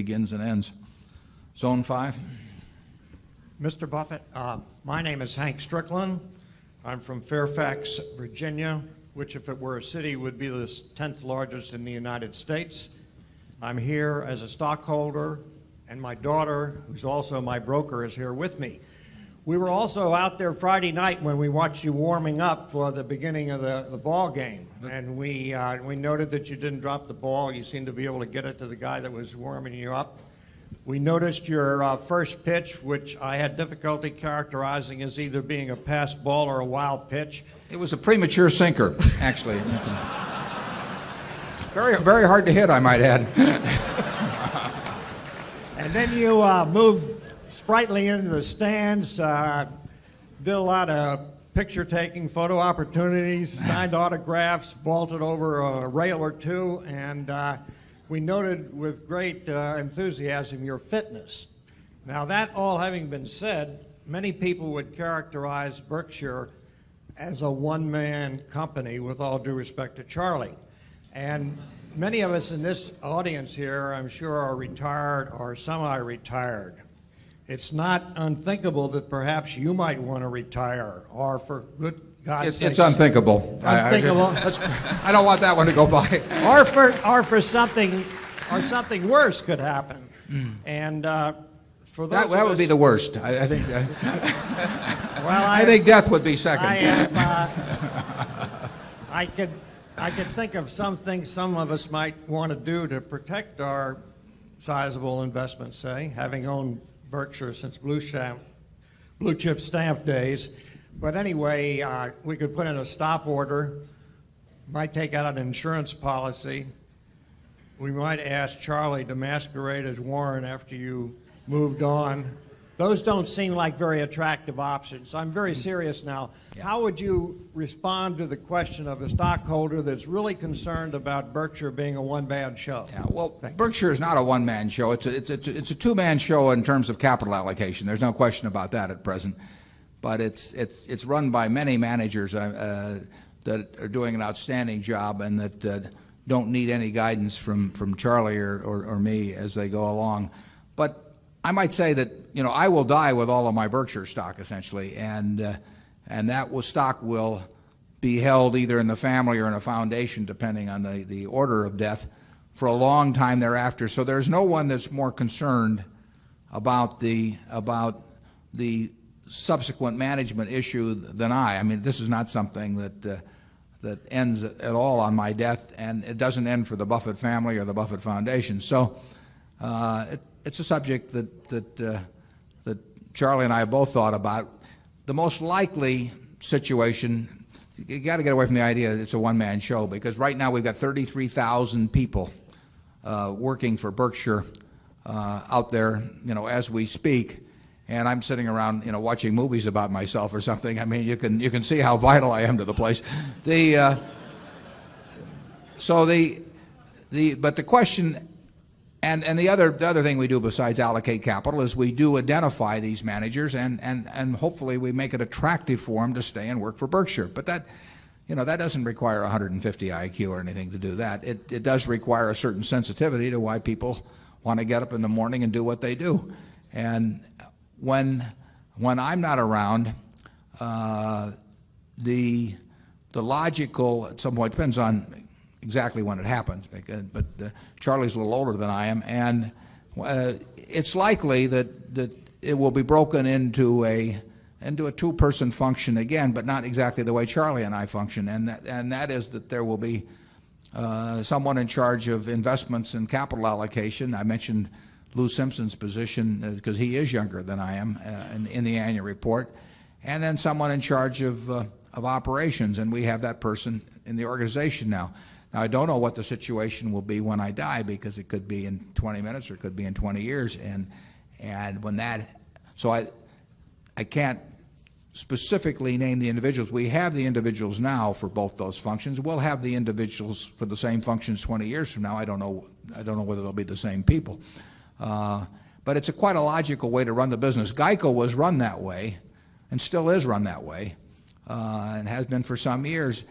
begins and ends. Zone 5. Mr. Buffett, my name is Hank Strickland. I'm from Fairfax, Virginia, which if it were a city would be the 10th largest in the United States. I'm here as a stockholder, and my daughter, who's also my broker, is here with me. We were also out there Friday night when we watched you warming up for the beginning of the ball game, and we noted that you didn't drop the ball. You seemed to be able to get it to the guy that was warming you up. We noticed your first pitch, which I had difficulty characterizing as either being a pass ball or a wild pitch. It was a premature sinker, actually. Very, very hard to hit, I might add. And then you moved sprightly into the stands, did a lot of picture-taking, photo opportunities, signed autographs, vaulted over a rail or two, and we noted with great enthusiasm your fitness. Now, that all having been said, many people would characterize Berkshire as a one-man company, with all due respect to Charlie. And many of us in this audience here, I'm sure, are retired or semi-retired. It's not unthinkable that perhaps you might want to retire, or for good God's sake. It's unthinkable. Unthinkable. I don't want that one to go by. or for something worse could happen. And for those that would be the worst. I think. Well, I think death would be second. I could think of some things some of us might want to do to protect our sizable investments, say, having owned Berkshire since blue chip stamp days. But anyway, we could put in a stop order, might take out an insurance policy. We might ask Charlie to masquerade as Warren after you moved on. Those don't seem like very attractive options. I'm very serious now. Yeah. How would you respond to the question of a stockholder that's really concerned about Berkshire being a one-man show? Yeah, well, Berkshire is not a one-man show. It's a two-man show in terms of capital allocation. There's no question about that at present. But it's run by many managers that are doing an outstanding job and that don't need any guidance from Charlie or me as they go along. But I might say that, I will die with all of my Berkshire stock, essentially, and that stock will be held either in the family or in a foundation, depending on the order of death, for a long time thereafter. So there's no one that's more concerned about the subsequent management issue than I. I mean, this is not something that ends at all on my death, and it doesn't end for the Buffett family or the Buffett Foundation. So it's a subject that Charlie and I have both thought about. The most likely situation, you got to get away from the idea that it's a one-man show, because right now we've got 33,000 people working for Berkshire out there, as we speak, and I'm sitting around, watching movies about myself or something. I mean, you can see how vital I am to the place. But the question. And the other thing we do besides allocate capital is we do identify these managers and hopefully we make it attractive for them to stay and work for Berkshire. But that doesn't require 150 IQ or anything to do that. It does require a certain sensitivity to why people want to get up in the morning and do what they do. And when I'm not around, the logical, at some point, depends on exactly when it happens, but Charlie's a little older than I am, and it's likely that it will be broken into a two-person function again, but not exactly the way Charlie and I function, and that is that there will be someone in charge of investments and capital allocation. I mentioned Lou Simpson's position because he is younger than I am in the annual report, and then someone in charge of operations, and we have that person in the organization now. Now, I don't know what the situation will be when I die, because it could be in 20 minutes or it could be in 20 years. And when so I can't specifically name the individuals. We have the individuals now for both those functions. We'll have the individuals for the same functions 20 years from now. I don't know whether they'll be the same people. But it's quite a logical way to run the business. GEICO was run that way and still is run that way, and has been for some years.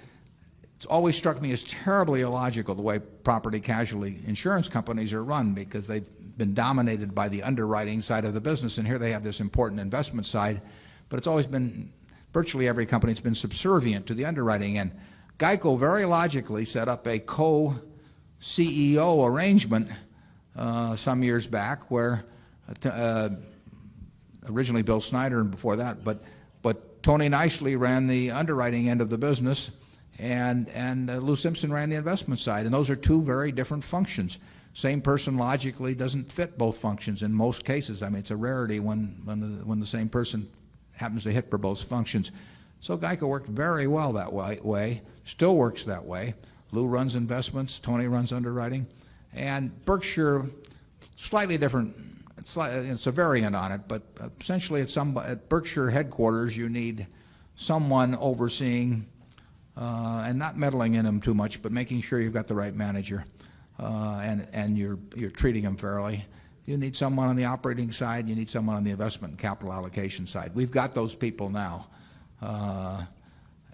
It's always struck me as terribly illogical the way property casualty insurance companies are run, because they've been dominated by the underwriting side of the business, and here they have this important investment side, but it's always been, virtually every company's been subservient to the underwriting. And GEICO very logically set up a co-CEO arrangement some years back where originally Bill Snyder and before that, but Tony Nicely ran the underwriting end of the business, and Lou Simpson ran the investment side. And those are two very different functions. Same person logically doesn't fit both functions in most cases. I mean, it's a rarity when the same person happens to hit for both functions. So GEICO worked very well that way, still works that way. Lou runs investments, Tony runs underwriting. And Berkshire, slightly different. It's a variant on it, but essentially at Berkshire headquarters you need someone overseeing and not meddling in them too much, but making sure you've got the right manager and you're treating them fairly. You need someone on the operating side, you need someone on the investment and capital allocation side. We've got those people now,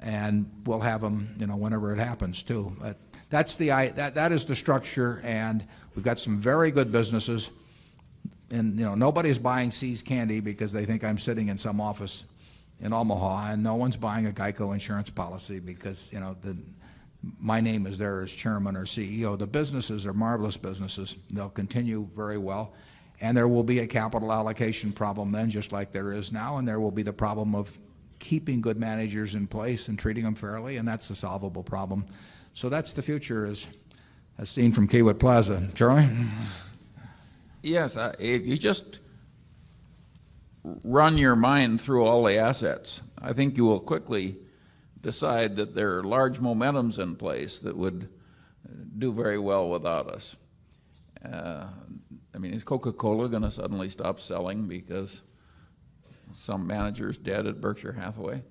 and we'll have them, whenever it happens too. But that is the structure, and we've got some very good businesses. And nobody's buying See's Candy because they think I'm sitting in some office in Omaha, and no one's buying a GEICO insurance policy because my name is there as chairman or CEO. The businesses are marvelous businesses. They'll continue very well, and there will be a capital allocation problem then, just like there is now, and there will be the problem of keeping good managers in place and treating them fairly, and that's a solvable problem. So that's the future as seen from Kiewit Plaza. Charlie? Yes, if you just run your mind through all the assets, I think you will quickly decide that there are large momentums in place that would do very well without us. Is Coca-Cola going to suddenly stop selling because some manager's dead at Berkshire Hathaway?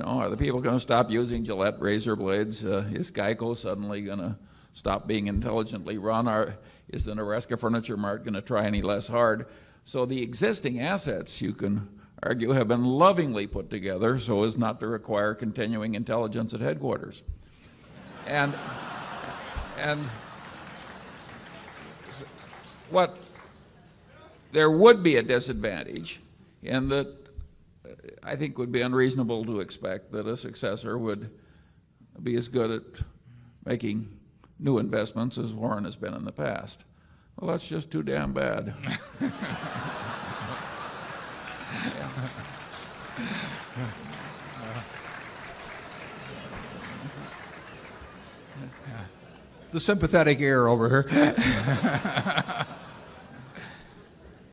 Are the people going to stop using Gillette razor blades? Is GEICO suddenly going to stop being intelligently run? Is the Nebraska Furniture Mart going to try any less hard? So the existing assets, you can argue, have been lovingly put together so as not to require continuing intelligence at headquarters. And there would be a disadvantage in that I think would be unreasonable to expect that a successor would be as good at making new investments as Warren has been in the past. Well, that's just too damn bad. The sympathetic ear over here.